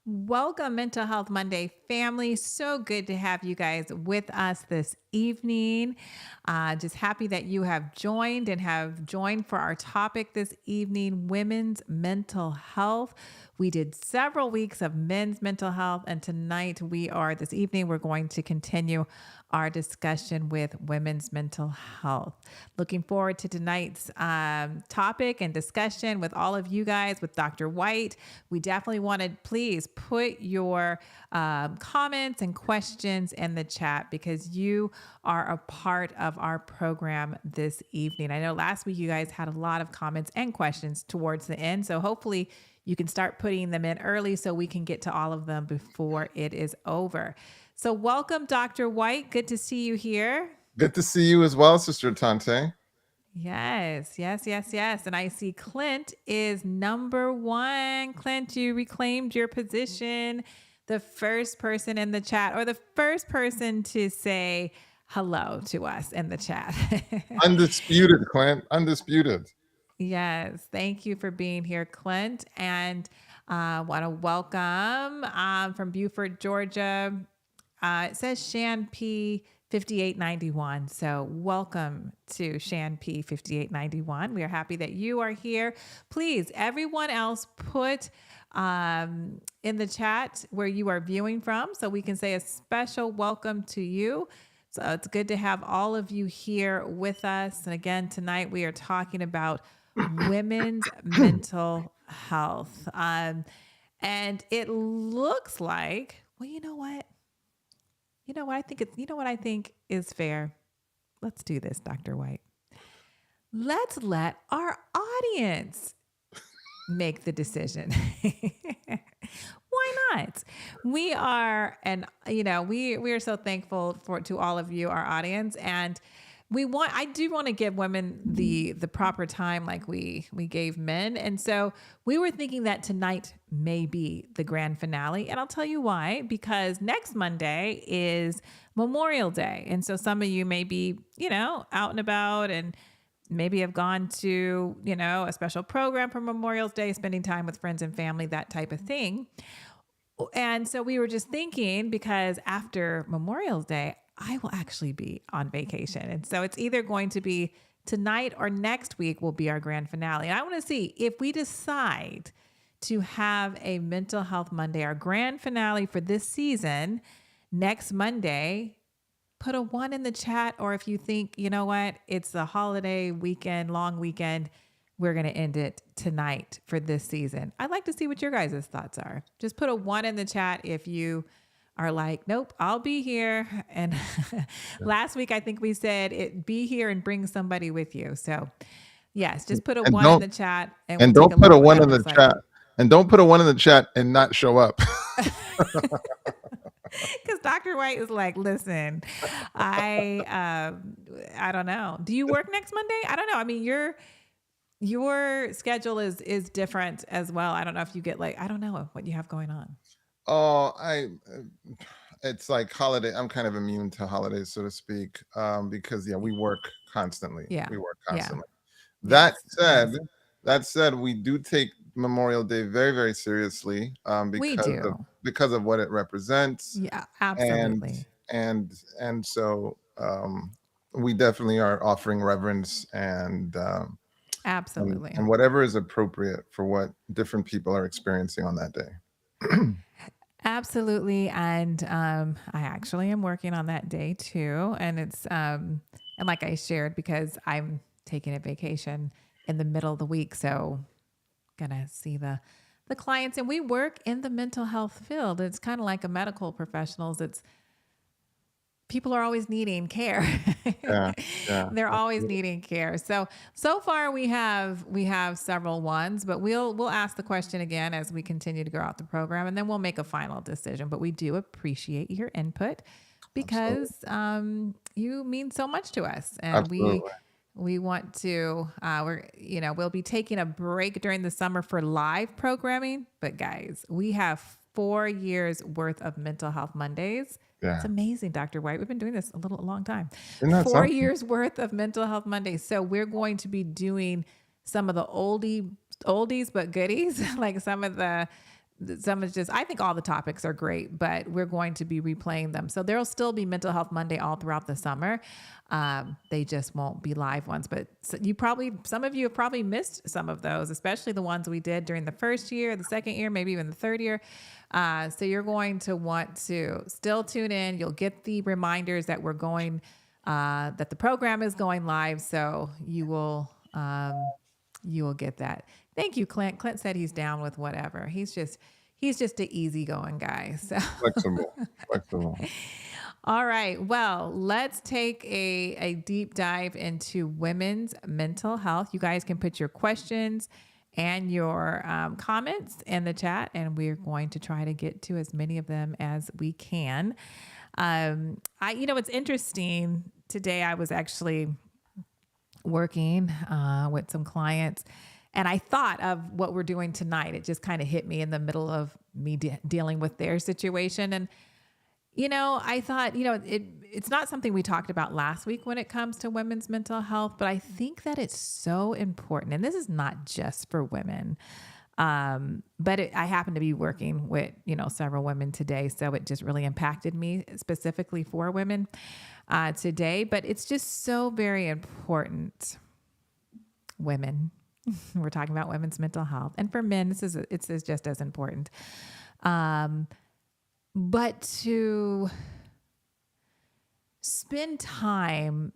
Welcome, Mental Health Monday family. So good to have you guys with us this evening. Just happy that you have joined and have joined for our topic this evening, women's mental health. We did several weeks of men's mental health, and this evening, we're going to continue our discussion with women's mental health. Looking forward to tonight's topic and discussion with all of you guys, with Dr. White. We definitely want to please put your comments and questions in the chat because you are a part of our program this evening. I know last week you guys had a lot of comments and questions towards the end. So hopefully you can start putting them in early so we can get to all of them before it is over. So welcome, Dr. White. Good to see you here. Good to see you as well, Sister Tante. Yes. And I see Clint is number one. Clint, you reclaimed your position. The first person in the chat, or the first person to say hello to us in the chat. Undisputed, Clint. Undisputed. Yes. Thank you for being here, Clint. And I want to welcome from Beaufort, Georgia. It says Shan P 5891. So welcome to Shan P 5891. We are happy that you are here. Please, everyone else, put in the chat where you are viewing from so we can say a special welcome to you. So it's good to have all of you here with us. And again, tonight we are talking about women's mental health. And it looks like, well, you know what? You know what I think is fair? Let's do this, Dr. White. Let's let our audience make the decision. Why not? We are, and we are so thankful to all of you, our audience, and I do want to give women the proper time like we gave men. And so we were thinking that tonight may be the grand finale. And I'll tell you why, because next Monday is Memorial Day. And so some of you may be, out and about and maybe have gone to, a special program for Memorial Day, spending time with friends and family, that type of thing. And so we were just thinking, because after Memorial Day, I will actually be on vacation. And so it's either going to be tonight or next week will be our grand finale. And I want to see if we decide to have a Mental Health Monday, our grand finale for this season, next Monday. Put a 1 in the chat, or if you think, you know what, it's a holiday weekend, long weekend, we're going to end it tonight for this season. I'd like to see what your guys' thoughts are. Just put a 1 in the chat if you are like, nope, I'll be here. And last week, I think we said be here and bring somebody with you. So yes, just put a 1 in the chat and we'll don't put a 1 in the chat. And don't put a 1 in the chat and not show up. Because Dr. White is like, listen, I don't know. Do you work next Monday? I don't know. I mean, your schedule is different as well. I don't know if you get I don't know what you have going on. Oh, it's like holiday. I'm kind of immune to holidays, so to speak, because we work constantly. Yeah, we work constantly. Yeah. That said, we do take Memorial Day very, very seriously, because of what it represents. Yeah, absolutely. And so we definitely are offering reverence and absolutely and whatever is appropriate for what different people are experiencing on that day. Absolutely. And I actually am working on that day too. And it's and like I shared, because I'm taking a vacation in the middle of the week, so gonna see the clients. And we work in the mental health field. It's kind of like a medical professionals. It's people are always needing care. They're always needing care. So far we have several ones, but we'll ask the question again as we continue to go out the program, and then we'll make a final decision. But we do appreciate your input because you mean so much to us, and we want to we'll be taking a break during the summer for live programming, but guys, we have 4 years worth of Mental Health Mondays. Yeah. It's amazing, Dr. White. We've been doing this a long time. 4 years worth of Mental Health Mondays. So we're going to be doing some of the oldies but goodies, like some of the some is just, I think all the topics are great, but we're going to be replaying them. So there'll still be Mental Health Monday all throughout the summer. They just won't be live ones, but some of you have probably missed some of those, especially the ones we did during the first year, the second year, maybe even the third year. So you're going to want to still tune in. You'll get the reminders that that the program is going live. So you will get that. Thank you, Clint. Clint said he's down with whatever. He's just an easygoing guy. So Flexible, flexible. all right. Well, let's take a deep dive into women's mental health. You guys can put your questions and your comments in the chat, and we're going to try to get to as many of them as we can. It's interesting. Today, I was actually working with some clients, and I thought of what we're doing tonight. It just kind of hit me in the middle of me dealing with their situation. And, I thought, it's not something we talked about last week when it comes to women's mental health, but I think that it's so important. And this is not just for women. But I happen to be working with, several women today. So it just really impacted me specifically for women today. But it's just so very important. Women, we're talking about women's mental health. And for men, it's just as important. But to spend time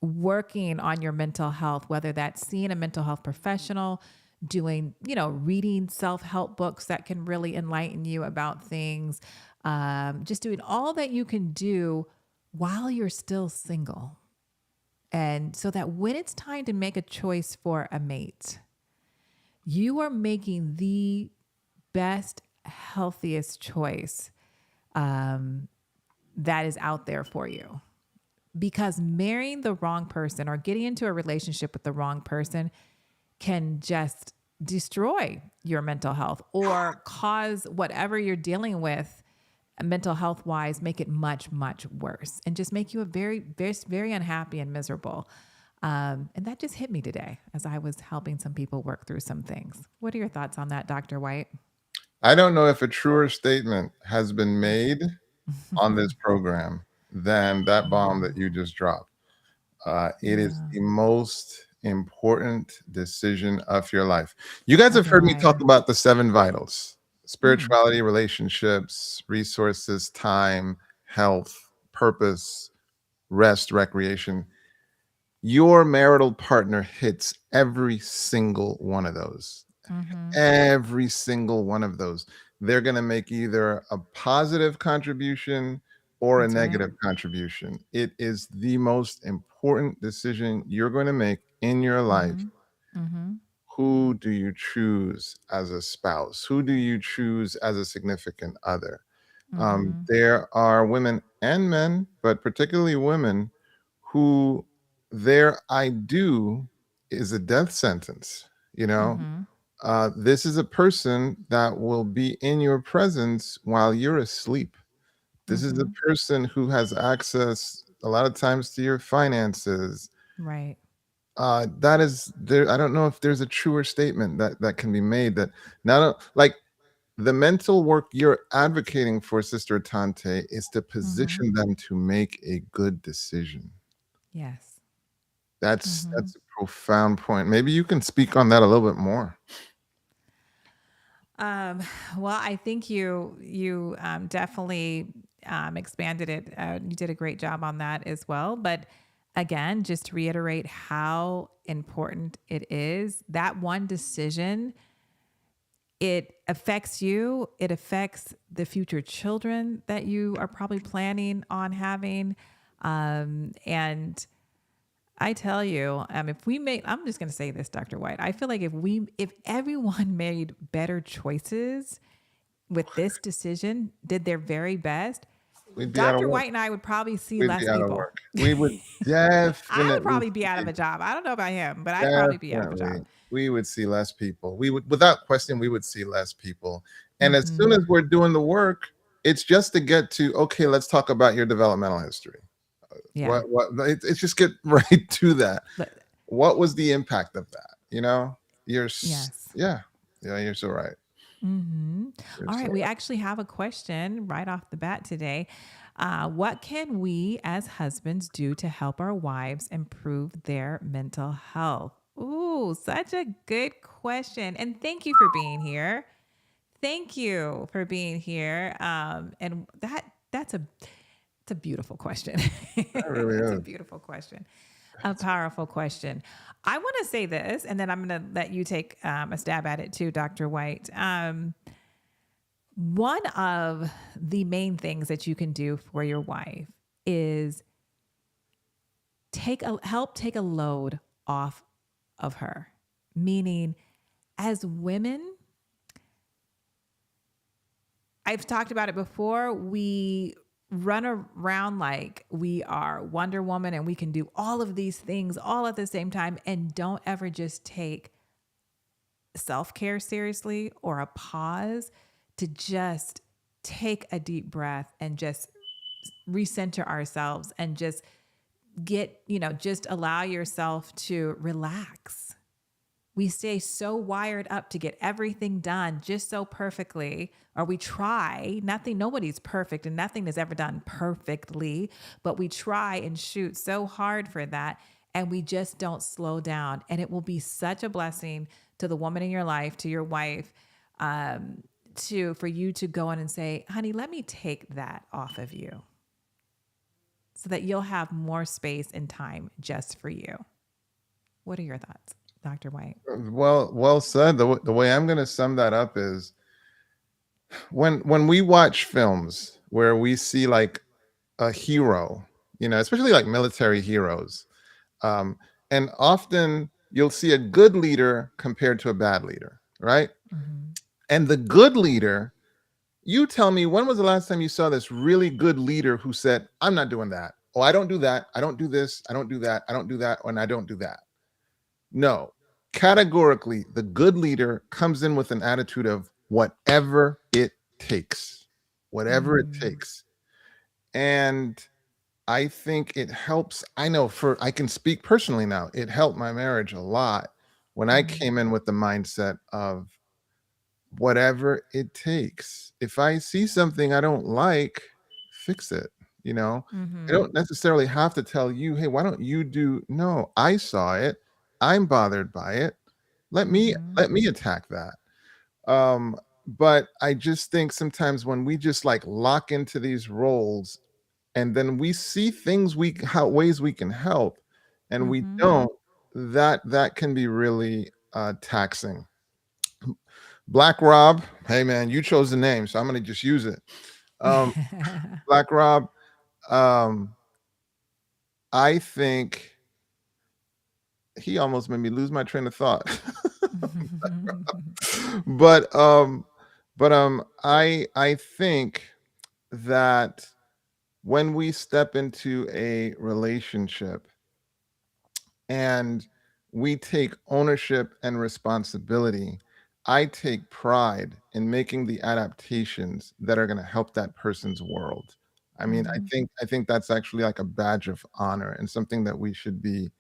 working on your mental health, whether that's seeing a mental health professional, doing, reading self-help books that can really enlighten you about things, just doing all that you can do while you're still single. And so that when it's time to make a choice for a mate, you are making the best, healthiest choice that is out there for you. Because marrying the wrong person or getting into a relationship with the wrong person can just destroy your mental health or cause whatever you're dealing with mental health wise, make it much, much worse and just make you a very, very, very unhappy and miserable. And that just hit me today as I was helping some people work through some things. What are your thoughts on that, Dr. White? I don't know if a truer statement has been made on this program than that bomb that you just dropped. It is Yeah. the most important decision of your life. You guys have Dr. heard me White. talk about the 7 vitals: spirituality, relationships, resources, time, health, purpose, rest, recreation. Your marital partner hits every single one of those. Mm-hmm. Every single one of those. They're going to make either a positive contribution or a That's right. negative contribution. It is the most important decision you're going to make in your life. Mm-hmm. Mm-hmm. Who do you choose as a spouse? Who do you choose as a significant other? Mm-hmm. There are women and men, but particularly women, who their I do is a death sentence. You know, Mm-hmm. this is a person that will be in your presence while you're asleep. This is a Mm-hmm. person who has access a lot of times to your finances. Right. That is there. I don't know if there's a truer statement that can be made that not like the mental work you're advocating for, Sister Tante, is to Mm-hmm. position them to make a good decision. Yes. That's Mm-hmm. that's a profound point. Maybe you can speak on that a little bit more. Um, well, I think you definitely expanded it. You did a great job on that as well. But again, just to reiterate how important it is, that one decision, it affects you. It affects the future children that you are probably planning on having. And I tell you, if we made, I'm just going to say this, Dr. White, I feel like if everyone made better choices with this decision, did their very best, We'd be out of Dr. work. White and I would probably see We'd be less out of people. work. We would I would definitely probably be out of see a job. I don't know about him, but I'd probably be out of a definitely job. we would see less people. We would, without question, we would see less people. And as soon Mm-hmm. as we're doing the work, it's just to get to, okay, let's talk about your developmental history. Yeah. It's just get right to that. But What was the impact of that? You know, yes. yeah, yeah, you're so right. Hmm. All right. So We actually have a question right off the bat today. What can we as husbands do to help our wives improve their mental health? Ooh, such a good question. And thank you for being here. Thank you for being here. And that's a beautiful question. that really It's a is. beautiful question, a powerful question. I want to say this, and then I'm going to let you take a stab at it too, Dr. White. One of the main things that you can do for your wife is take a load off of her. Meaning, as women, I've talked about it before. We run around like we are Wonder Woman and we can do all of these things all at the same time and don't ever just take self care seriously or a pause to just take a deep breath and just recenter ourselves and just just allow yourself to relax. We stay so wired up to get everything done just so perfectly, or we try. Nobody's perfect and nothing is ever done perfectly, but we try and shoot so hard for that and we just don't slow down. And it will be such a blessing to the woman in your life, to your wife, for you to go in and say, honey, let me take that off of you so that you'll have more space and time just for you. What are your thoughts, Dr. White? Well said. The way I'm going to sum that up is when we watch films where we see like a hero, especially like military heroes, um, and often you'll see a good leader compared to a bad leader, right? Mm-hmm. And the good leader, you tell me, when was the last time you saw this really good leader who said, I'm not doing that. Oh, I don't do that. I don't do this. I don't do that. I don't do that. And I don't do that. No, categorically, the good leader comes in with an attitude of whatever it takes, whatever it Mm, takes. And I think it helps. I can speak personally now. It helped my marriage a lot when I mm, came in with the mindset of whatever it takes. If I see something I don't like, fix it. You know, I mm-hmm, don't necessarily have to tell you, hey, why don't you do? No, I saw it. I'm bothered by it. Let me mm-hmm, let me attack that. But I just think sometimes when we just like lock into these roles and then we see things how ways we can help and we mm-hmm. don't, that can be really taxing. Black Rob, hey man, you chose the name, so I'm gonna just use it. Um, Black Rob, um, I think he almost made me lose my train of thought. but I think that when we step into a relationship and we take ownership and responsibility, I take pride in making the adaptations that are going to help that person's world. I mean, Mm-hmm, I think that's actually like a badge of honor and something that we should be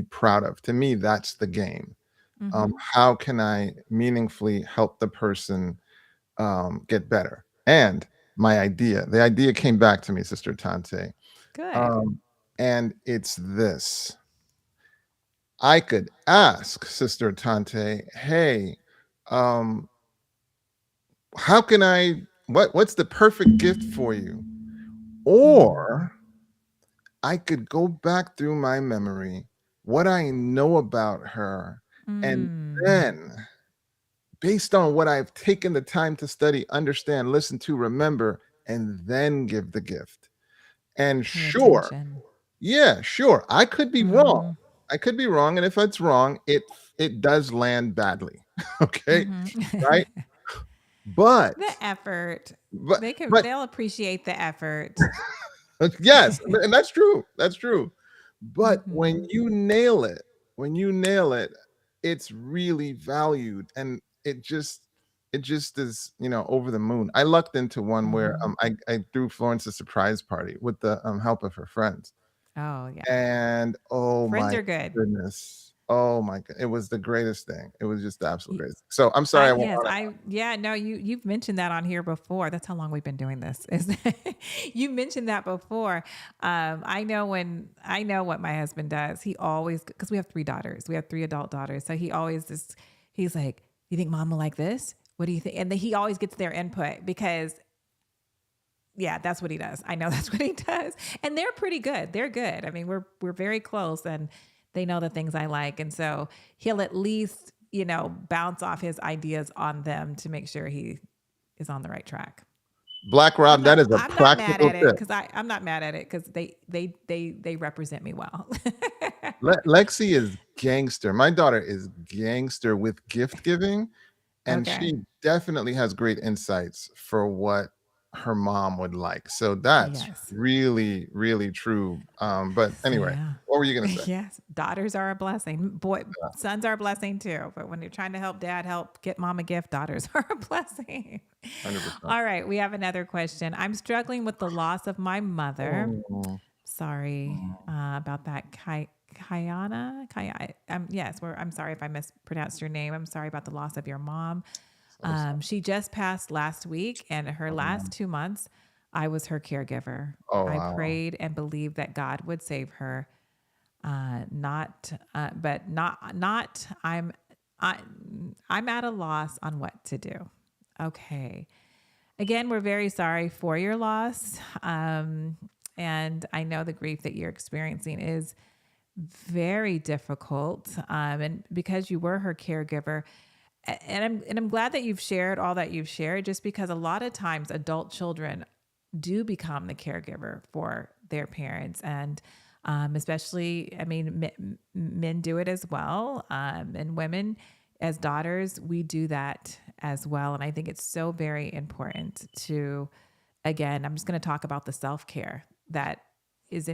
proud of. To me, that's the game. mm-hmm. How can I meaningfully help the person get better? And the idea came back to me, Sister Tante, Good. um, and it's this. I could ask Sister Tante, hey, um, how can what's the perfect gift for you? Mm, Or I could go back through my memory, what I know about her, and mm. then based on what I've taken the time to study, understand, listen to, remember, and then give the gift. And Pay sure, attention. yeah, sure, I could be wrong. Mm-hmm, I could be wrong, and if it's wrong, it does land badly. Okay, right? mm-hmm. But The effort. but They can. but They'll appreciate the effort. yes, and that's true. That's true. But Mm-hmm, when you nail it, it's really valued, and it just is, over the moon. I lucked into one where mm-hmm. I threw Florence a surprise party with the help of her friends. Oh yeah. And oh Friends my are good. goodness. Oh my god, it was the greatest thing. It was just the absolute Y- greatest. So I'm sorry I I went yes, on. I yeah, no, you've mentioned that on here before. That's how long we've been doing this. Is you mentioned that before. I know what my husband does. He always, because we have three daughters. We have three adult daughters. So he always just he's like, "You think mom will like this? What do you think?" And then he always gets their input because yeah, that's what he does. I know that's what he does. And they're pretty good. They're good. I mean, we're very close and they know the things I like. And so he'll at least, bounce off his ideas on them to make sure he is on the right track. Black Rob, that is a I'm not mad practical at it tip. because I'm not mad at it because they represent me well. Lexi is gangster. My daughter is gangster with gift giving, and Okay. she definitely has great insights for what her mom would like. So that's Yes. really, really true. But So anyway, yeah. what were you gonna say? Yes. Daughters are a blessing. Boy, sons are a blessing too. But when you're trying to help dad help get mom a gift, daughters are a blessing. 100%. All right. We have another question. I'm struggling with the loss of my mother. Oh, Sorry oh, about that. Kayana? Yes, I'm sorry if I mispronounced your name. I'm sorry about the loss of your mom. so sad. She just passed last week, and her last 2 months, I was her caregiver. Oh, I wow. prayed and believed that God would save her. Not, but not. I, I'm at a loss on what to do. Okay. Again, we're very sorry for your loss, and I know the grief that you're experiencing is very difficult. And because you were her caregiver, and I'm glad that you've shared all that you've shared, just because a lot of times adult children do become the caregiver for their parents, and especially, I mean, men do it as well, and women as daughters, we do that as well. And I think it's so very important to, again, I'm just going to talk about the self care that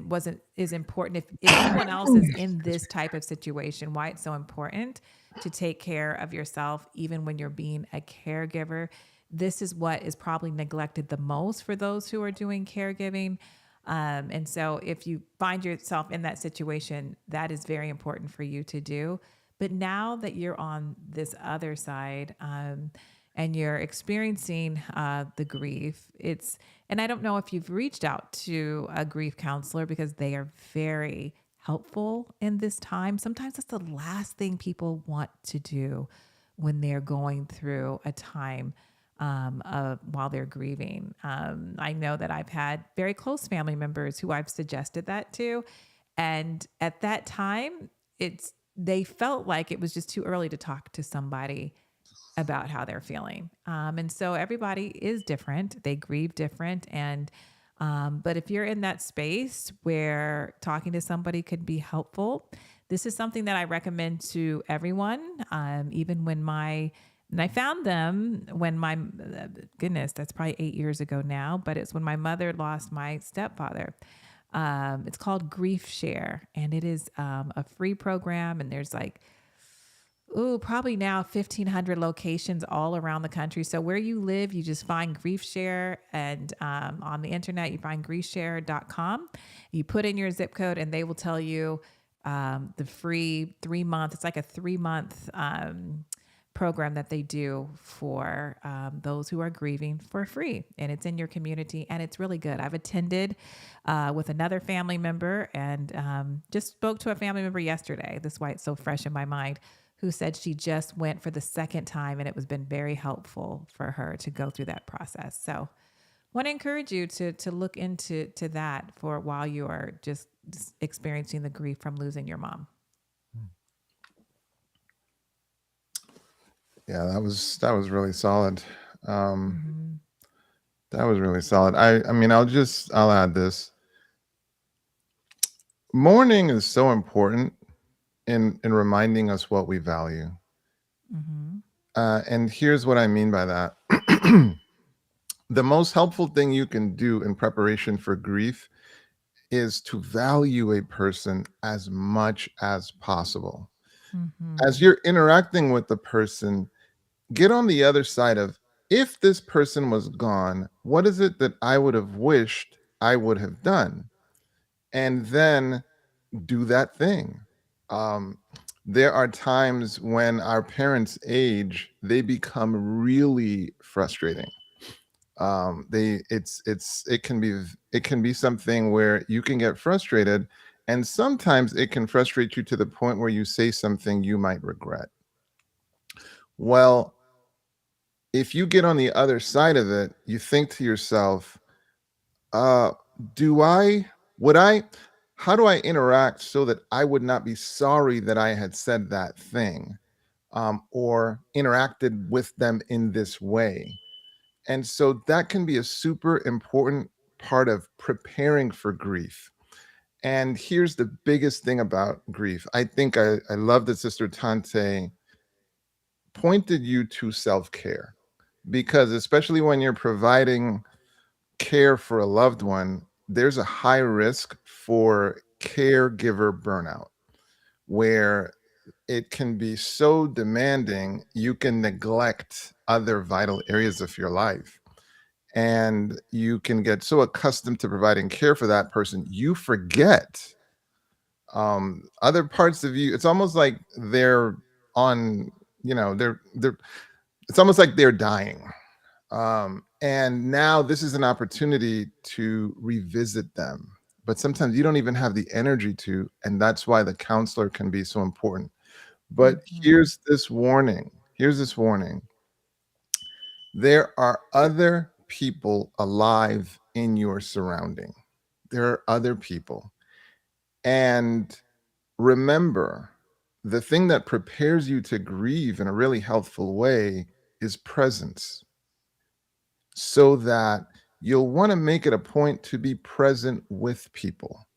wasn't is important. If anyone else is in Excuse this type of situation, why it's so important to take care of yourself, even when you're being a caregiver. This is what is probably neglected the most for those who are doing caregiving. And so, if you find yourself in that situation, that is very important for you to do. But now that you're on this other side, and you're experiencing the grief, and I don't know if you've reached out to a grief counselor because they are very helpful in this time. Sometimes that's the last thing people want to do when they're going through a time while they're grieving. I know that I've had very close family members who I've suggested that to. And at that time, they felt like it was just too early to talk to somebody about how they're feeling. And so everybody is different. They grieve different. And but if you're in that space where talking to somebody could be helpful, this is something that I recommend to everyone. Even and I found them when goodness, that's probably 8 years ago now, but it's when my mother lost my stepfather. It's called Grief Share, and it is a free program. And there's like, probably now 1,500 locations all around the country. So where you live, you just find Grief Share, and on the internet, you find griefshare.com. You put in your zip code, and they will tell you the free 3 month. It's like a 3 month program that they do for those who are grieving for free, and it's in your community, and it's really good. I've attended with another family member, and just spoke to a family member yesterday. This is why it's so fresh in my mind, who said she just went for the second time, and it was been very helpful for her to go through that process. So want to encourage you to look into that for while you are just experiencing the grief from losing your mom. Yeah, that was really solid. Um, Mm-hmm. that was really solid. I mean, I'll add this. Mourning is so important in reminding us what we value. Mm-hmm. And here's what I mean by that. The most helpful thing you can do in preparation for grief is to value a person as much as possible. As Mm-hmm. you're interacting with the person, get on the other side of, if this person was gone, what is it that I would have wished I would have done? And then do that thing. Um, there are times when our parents age, they become really frustrating. They it can be it can be something where you can get frustrated, and sometimes it can frustrate you to the point where you say something you might regret. Well, if you get on the other side of it, you think to yourself, uh, do I, would I, how do I interact so that I would not be sorry that I had said that thing, or interacted with them in this way? And so that can be a super important part of preparing for grief. And here's the biggest thing about grief. I think I love that Sister Tante pointed you to self care, because, especially when you're providing care for a loved one, there's a high risk for caregiver burnout, where it can be so demanding, you can neglect other vital areas of your life. And you can get so accustomed to providing care for that person, you forget other parts of you. It's almost like they're on, they're it's almost like they're dying. And now this is an opportunity to revisit them. But sometimes you don't even have the energy to, and that's why the counselor can be so important. But Mhm. here's this warning. There are other people alive in your surrounding. There are other people. And remember, the thing that prepares you to grieve in a really healthful way is presence, so that you'll want to make it a point to be present with people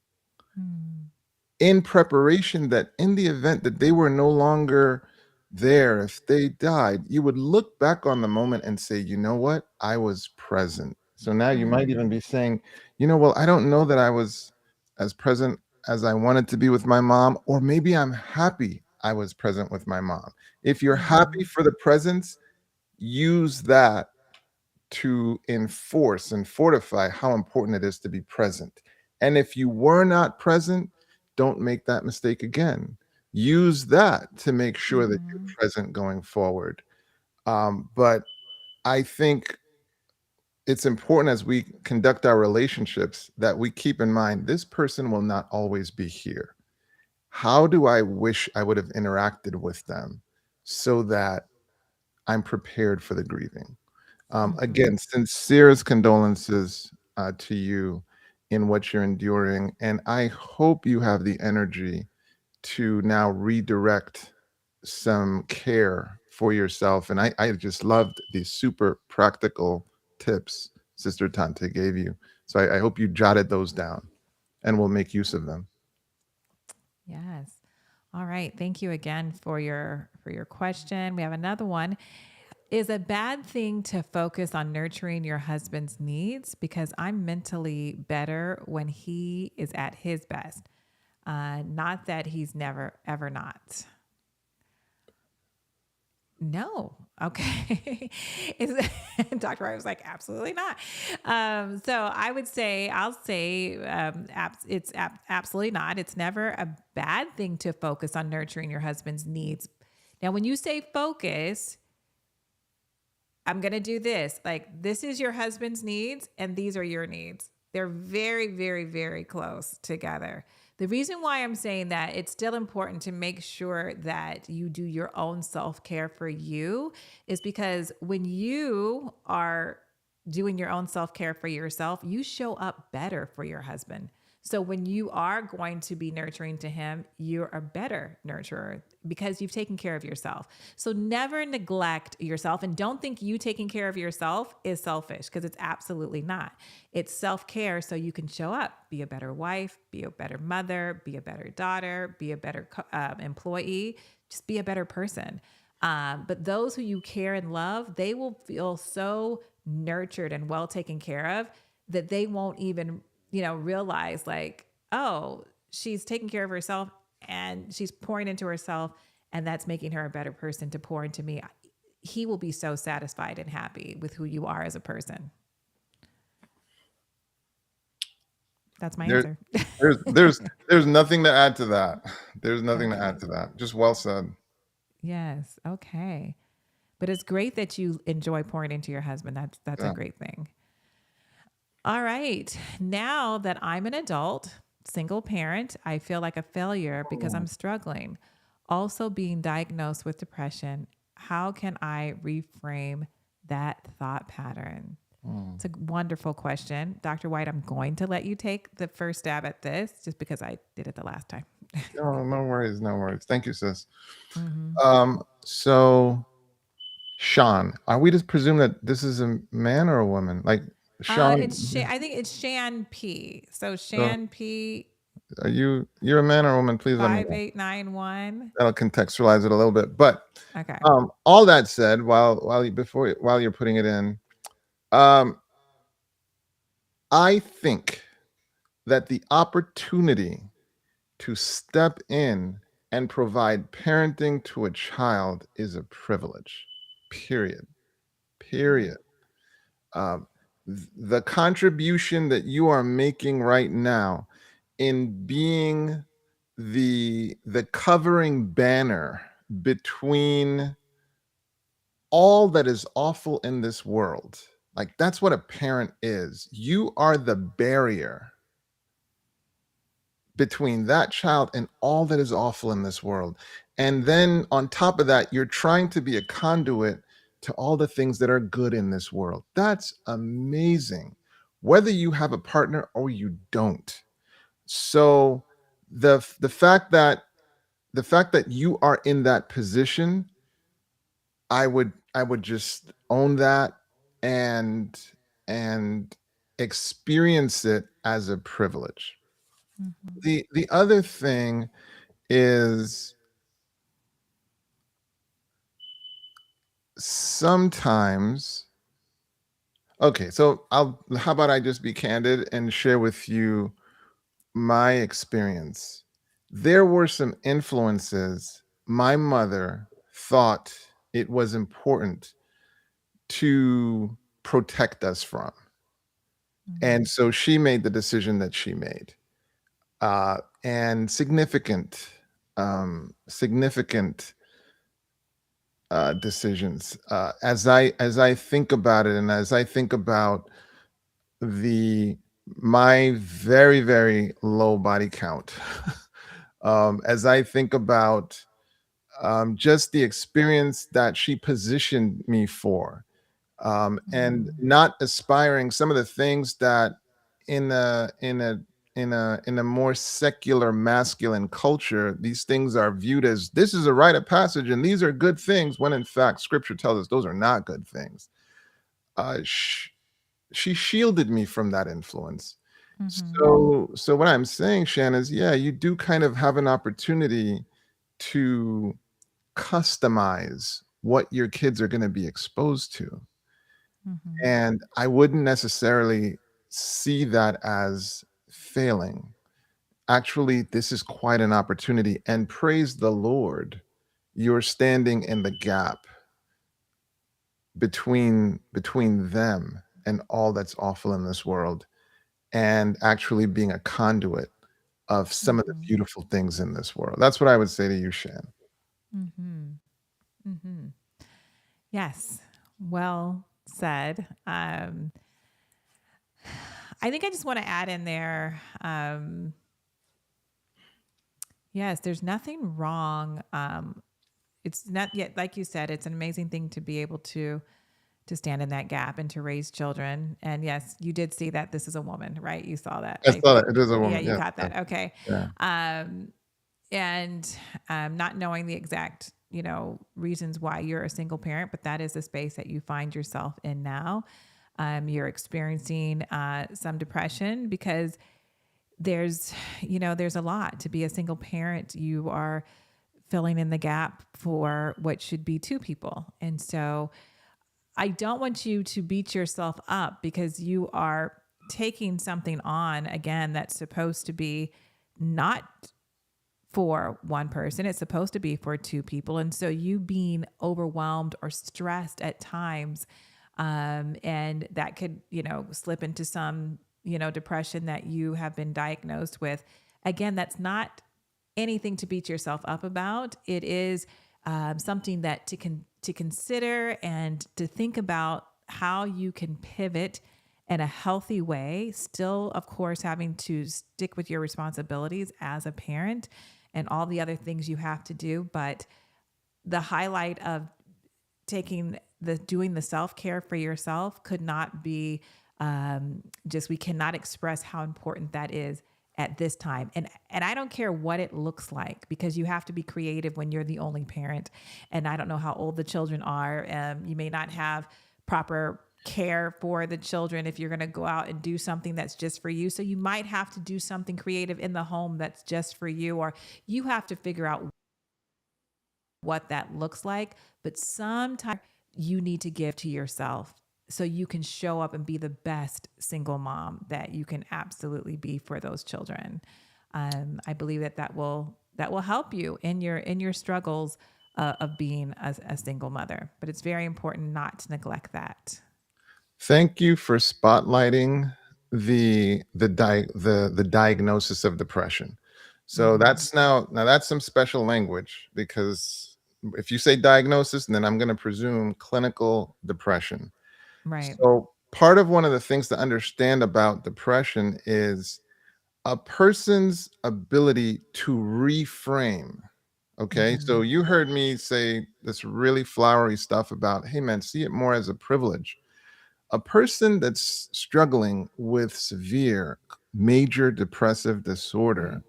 Mm. in preparation that in the event that they were no longer there, if they died, you would look back on the moment and say, you know what? I was present. So now you might even Mm. be saying, well, I don't know that I was as present as I wanted to be with my mom, or maybe I'm happy I was present with my mom. If you're happy Mhm. for the presence, use that to enforce and fortify how important it is to be present. And if you were not present, don't make that mistake again. Use that to make sure that you're Mhm. present going forward. But I think it's important, as we conduct our relationships, that we keep in mind this person will not always be here. How do I wish I would have interacted with them so that I'm prepared for the grieving? Mhm. Again, sincerest condolences to you in what you're enduring. And I hope you have the energy to now redirect some care for yourself. And I just loved the super practical tips Sister Tante gave you. So I hope you jotted those down and will make use of them. Yes. All right. Thank you again for your question. We have another one. Is a bad thing to focus on nurturing your husband's needs because I'm mentally better when he is at his best. Not that he's never ever not. No. Okay. Dr. Wright was like, absolutely not. So I would say, I'll say, absolutely not. It's never a bad thing to focus on nurturing your husband's needs. Now, when you say focus, I'm going to do this. Like, this is your husband's needs, and these are your needs. They're very, very, very close together. The reason why I'm saying that, it's still important to make sure that you do your own self care for you, is because when you are doing your own self care for yourself, you show up better for your husband. So when you are going to be nurturing to him, you're a better nurturer because you've taken care of yourself. So never neglect yourself, and don't think you taking care of yourself is selfish, because it's absolutely not. It's self-care so you can show up, be a better wife, be a better mother, be a better daughter, be a better employee, just be a better person. But those who you care and love, they will feel so nurtured and well taken care of that they won't even, realize, like, oh, she's taking care of herself and she's pouring into herself, and that's making her a better person to pour into me. He will be so satisfied and happy with who you are as a person. That's my There answer. there's nothing to add to that. There's nothing to add Okay. to that. Just well said. Yes. Okay. But it's great that you enjoy pouring into your husband. That's a Yeah. great thing. All right. Now that I'm an adult, single parent, I feel like a failure because Mm, I'm struggling. Also being diagnosed with depression. How can I reframe that thought pattern? mm. It's a wonderful question. Dr. White, I'm going to let you take the first stab at this just because I did it the last time. No, no worries, no worries. Thank you, sis. hmm So Sean, are we to presume that this is a man or a woman? Like Sean, I think it's Shan P. So so Shan P are you're a man or a woman? Please let me know. 5891. That'll contextualize it a little bit. But Okay. all that said, while you're putting it in, um, I think that the opportunity to step in and provide parenting to a child is a privilege. Period. Period. Um, the contribution that you are making right now in being the covering banner between all that is awful in this world, like that's what a parent is. You are the barrier between that child and all that is awful in this world. And then on top of that, you're trying to be a conduit to all the things that are good in this world. That's amazing, whether you have a partner or you don't. So the fact that you are in that position, I would just own that and and experience it as a privilege. hmm The other thing is sometimes okay, so I'll how about I just be candid and share with you my experience. There were some influences my mother thought it was important to protect us from. And hmm so she made the decision that she made. And significant decisions. As I think about it, and as I think about the my very very low body count, as I think about just the experience that she positioned me for, and hmm not aspiring some of the things that in a more secular masculine culture, these things are viewed as this is a rite of passage and these are good things, when in fact scripture tells us those are not good things. Uh, sh- she shielded me from that influence. hmm So what I'm saying, Shan, is yeah, you do kind of have an opportunity to customize what your kids are going to be exposed to. hmm And I wouldn't necessarily see that as failing. Actually, this is quite an opportunity. And praise the Lord, you're standing in the gap between them and all that's awful in this world, and actually being a conduit of some of the hmm beautiful things in this world. That's what I would say to you, Shan. hmm hmm Yes. Well said. I think I just want to add in there. Yes, there's nothing wrong. It's not yet, like you said, it's an amazing thing to be able to stand in that gap and to raise children. And yes, you did see that this is a woman, right? You saw that. I I saw that. think, It is a yeah, woman. you Yes, caught yes, that. Okay. yeah. Um, and not knowing the exact, reasons why you're a single parent, but that is the space that you find yourself in now. You're experiencing some depression because there's a lot to be a single parent. You are filling in the gap for what should be two people. And so I don't want you to beat yourself up because you are taking something on again that's supposed to be not for one person. It's supposed to be for two people. And so you being overwhelmed or stressed at times, and that could, slip into some depression that you have been diagnosed with. Again, that's not anything to beat yourself up about. It is something that to consider and to think about how you can pivot in a healthy way, still, of course, having to stick with your responsibilities as a parent and all the other things you have to do. But the highlight of doing the self-care for yourself could not be just we cannot express how important that is at this time. And I don't care what it looks like, because you have to be creative when you're the only parent. And I don't know how old the children are. You may not have proper care for the children if you're going to go out and do something that's just for you. So you might have to do something creative in the home that's just for you, or you have to figure out what that looks like. But sometimes you need to give to yourself so you can show up and be the best single mom that you can absolutely be for those children. I believe that will help you in your struggles of being a single mother. But it's very important not to neglect that. Thank you for spotlighting the diagnosis of depression. So Hmm. that's now that's some special language, because if you say diagnosis, then I'm going to presume clinical depression. Right. So part of one of the things to understand about depression is a person's ability to reframe. Okay. So Hmm. you heard me say this really flowery stuff about, hey man, see it more as a privilege. A person that's struggling with severe major depressive disorder, Right.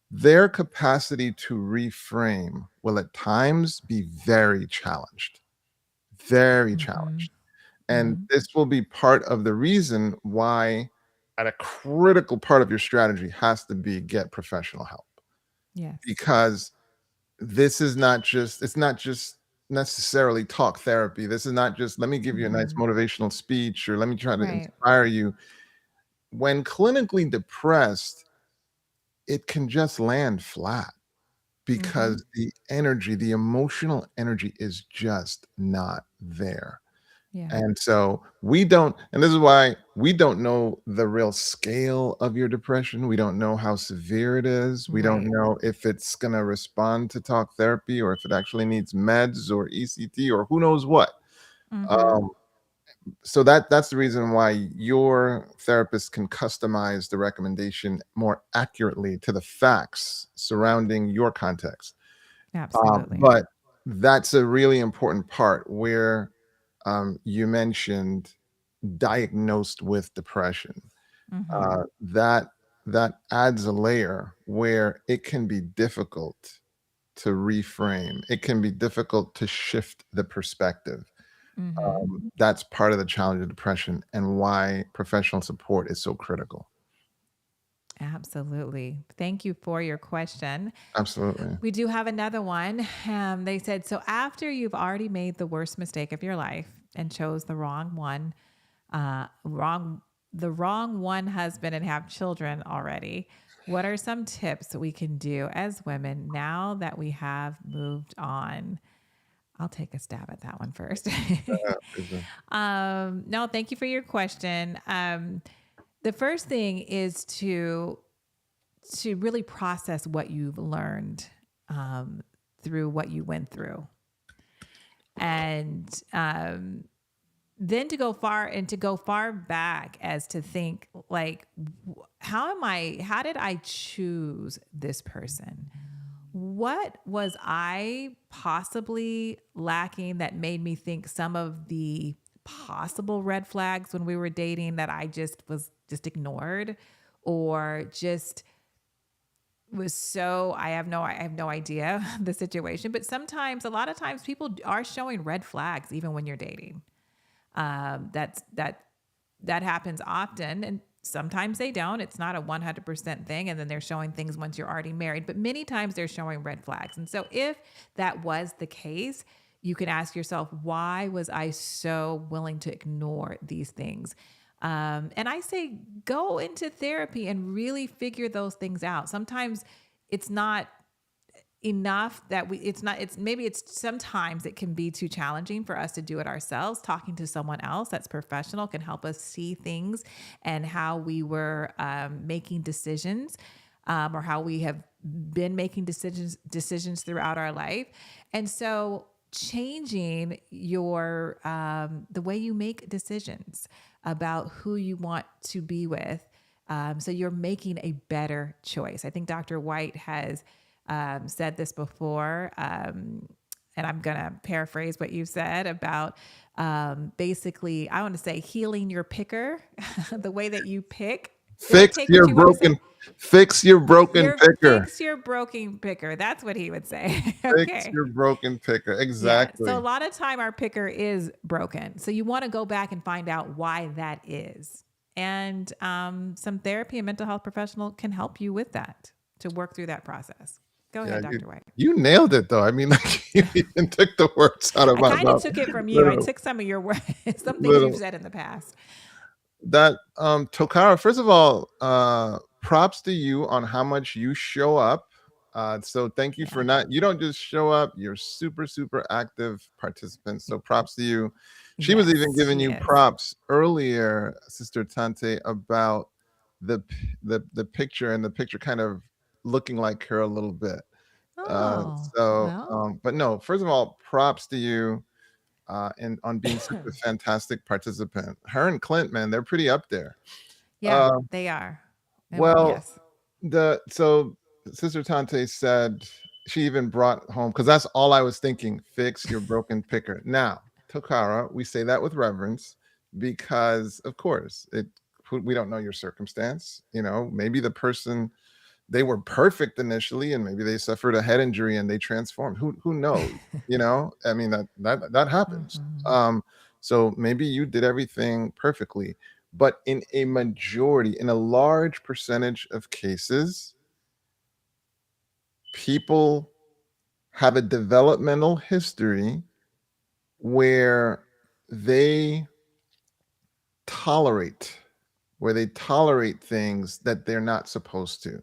their capacity to reframe will at times be very Hmm. challenged. And Hmm. this will be part of the reason why, at a critical part of your strategy has to be get professional help, Yes. because it's not just necessarily talk therapy. This is not just let me give you a nice Hmm. motivational speech or let me try to Right. inspire you. When clinically depressed, it can just land flat, Hmm. because the emotional energy is just not there. Yeah. And so we don't, and this is why we don't know the real scale of your depression. We don't know how severe it is. We don't Right. know if it's going to respond to talk therapy, or if it actually needs meds or ECT or who knows what. Hmm. Um, so that's the reason why your therapist can customize the recommendation more accurately to the facts surrounding your context. Absolutely. But that's a really important part where you mentioned diagnosed with depression. Hmm. That adds a layer where it can be difficult to reframe. It can be difficult to shift the perspective. Hmm. That's part of the challenge of depression and why professional support is so critical. Absolutely. Thank you for your question. Absolutely. We do have another one. They said, so after you've already made the worst mistake of your life and chose the wrong one, wrong the wrong one husband and have children already, what are some tips we can do as women now that we have moved on? I'll take a stab at that one first. Is the No, thank you for your question. The first thing is to really process what you've learned um, through what you went through, and then to go far back as to think like, how did I choose this person? What was I possibly lacking that made me think some of the possible red flags when we were dating that I just ignored, or just was so I have no idea the situation. But sometimes, a lot of times, people are showing red flags even when you're dating. That happens often, and sometimes they don't. It's not a 100% thing, and then they're showing things once you're already married. But many times they're showing red flags, and so if that was the case, you can ask yourself, why was I so willing to ignore these things? And I say, go into therapy and really figure those things out. Sometimes it's not enough that we it's not it's maybe it's sometimes it can be too challenging for us to do it ourselves. Talking to someone else that's professional can help us see things and how we were making decisions, or how we have been making decisions throughout our life. And so changing your the way you make decisions about who you want to be with, so you're making a better choice. I think Dr. White has said this before, and I'm going to paraphrase what you said about basically, I want to say healing your picker, the way that you pick. Did I Fix take what your you want to say? broken fix your broken Your picker. fix your broken picker. That's what he would say. Fix Okay. your broken picker. Yeah. So a Exactly. lot of time our picker is broken. So you want to go back and find out why that is. And some therapy and mental health professional can help you with that to work through that process. Go Yeah, ahead, Dr. White. you nailed it though. I mean, like you even took the words out of I my kind of mouth. took it from you. I Little, took some of your words, some things you've little. said in the past. That Tokara, first of all, props to you on how much you show up. So thank you for Yeah. not, you don't just show up, you're super, super active participant. So props to you. She was even Yes, giving she you is. props earlier, Sister Tante, about the picture, and the picture kind of looking like her a little bit. Oh, well. But no, first of all, props to you, and on being such a fantastic participant. Her and Clint, man, they're pretty up there. Yeah, Uh, they are. well, Yes. so Sister Tante said she even brought home, because that's all I was thinking. Fix your broken picker. Now, Tokara, we say that with reverence because, of course, we don't know your circumstance. You know, maybe the person, they were perfect initially and maybe they suffered a head injury and they transformed. Who knows? You know, I mean that happens. Hmm. So maybe you did everything perfectly, but in a large percentage of cases, people have a developmental history where they tolerate they tolerate things that they're not supposed to.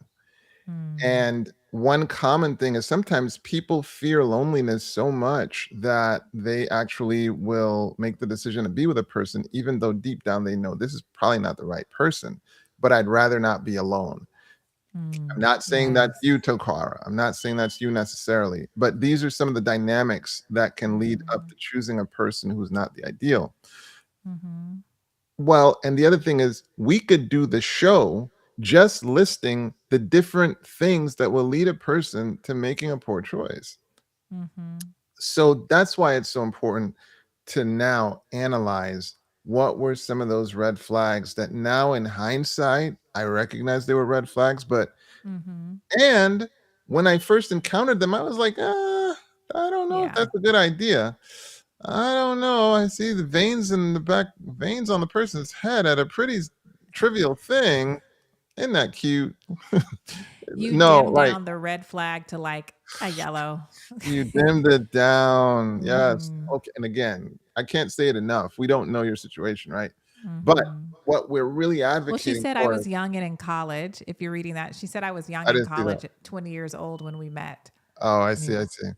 Mm, And one common thing is sometimes people fear loneliness so much that they actually will make the decision to be with a person, even though deep down they know this is probably not the right person, but I'd rather not be alone. I'm not saying that's yes. you, Tokara. I'm not saying that's you necessarily, but these are some of the dynamics that can lead up Hmm. to choosing a person who's not the ideal. Hmm. Well, and the other thing is, we could do the show just listing the different things that will lead a person to making a poor choice. Hmm. So that's why it's so important to now analyze what were some of those red flags that now in hindsight, I recognize they were red flags, but Hmm. and when I first encountered them, I was like, I don't know if Yeah. that's a good idea. I don't know. I see the veins in the back, veins on the person's head at a pretty trivial thing. Isn't that cute? You No, dim like down the red flag to like a yellow. you dimmed it down. Yes. Hmm. Okay. And again, I can't say it enough. We don't know your situation, right? But Hmm. what we're really Well, she advocating said I for is, was young and in college. If you're reading that, she said I was young I in didn't see that. college at 20 years old when we met. Oh, I I see. mean, I see.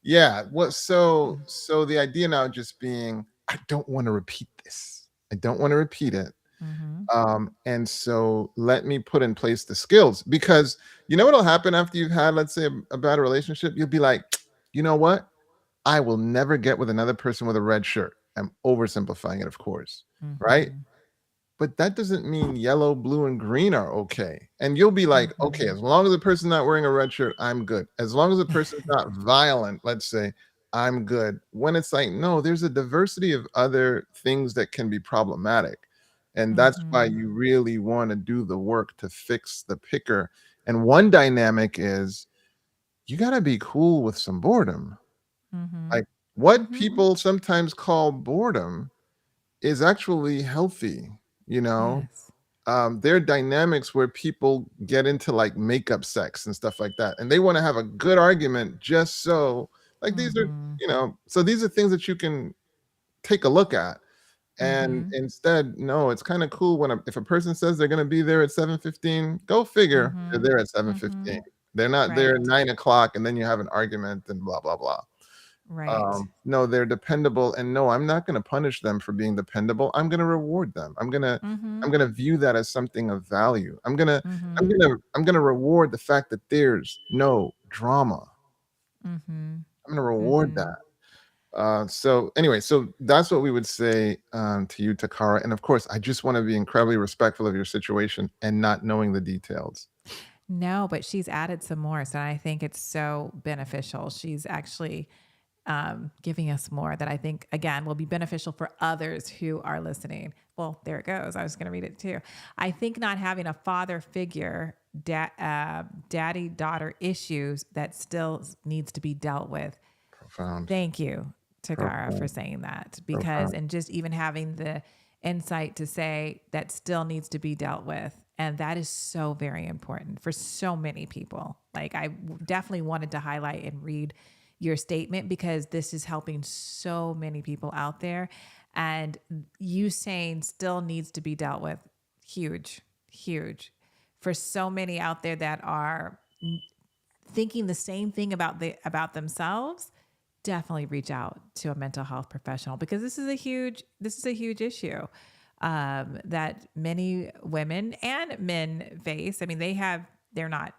Yeah. What? So the idea now just being, I don't want to repeat this. I don't want to repeat it. mm-hmm. And so let me put in place the skills, because you know what'll happen after you've had, let's say, a bad relationship. You'll be like, you know what? I will never get with another person with a red shirt. I'm oversimplifying it, of course, right? Mm-hmm. But that doesn't mean yellow, blue, and green are okay. And you'll be like, okay, Mm-hmm. as long as the person's not wearing a red shirt, I'm good. As long as the person's not violent, let's say, I'm good. When it's like, no, there's a diversity of other things that can be problematic. And that's why Mm-hmm. you really want to do the work to fix the picker. And one dynamic is you got to be cool with some boredom. Mm-hmm. Like what Mm-hmm. people sometimes call boredom is actually healthy, you know? Yes. There are dynamics where people get into like makeup sex and stuff like that, and they want to have a good argument just so, like, these are, Mm-hmm. so these are things that you can take a look at. And Mm-hmm. instead, no, it's kind of cool when if a person says they're going to be there at 7:15, go figure they're Mm-hmm. there at Mm-hmm. 7:15. They're not there at Right. 9 o'clock and then you have an argument and blah blah blah. Right. No, they're dependable, and no, I'm not going to punish them for being dependable. I'm going to reward them. I'm Mhm. going to view that as something of value. Mhm. I'm going to reward the fact that there's no drama. Mhm. I'm going to reward that. Mhm. So anyway, so that's what we would say to you, Takara. And of course, I just want to be incredibly respectful of your situation and not knowing the details. No, but she's added some more, so I think it's so beneficial. She's actually giving us more that I think, again, will be beneficial for others who are listening. Well, there it goes. I was going to read it too. I think not having a father figure, daddy daughter issues that still needs to be dealt with. Profound, Thank you, Takara, for profound, saying that. Because, profound. and just even having the insight to say that still needs to be dealt with. And that is so very important for so many people. Like, I definitely wanted to highlight and read your statement because this is helping so many people out there. And you saying still needs to be dealt with, huge, huge. For so many out there that are thinking the same thing about themselves, definitely reach out to a mental health professional because this is a huge issue that many women and men face. I mean, they're not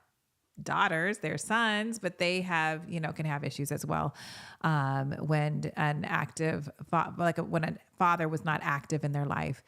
daughters, they're sons, but they have, can have issues as well. When an active, when a father was not active in their life,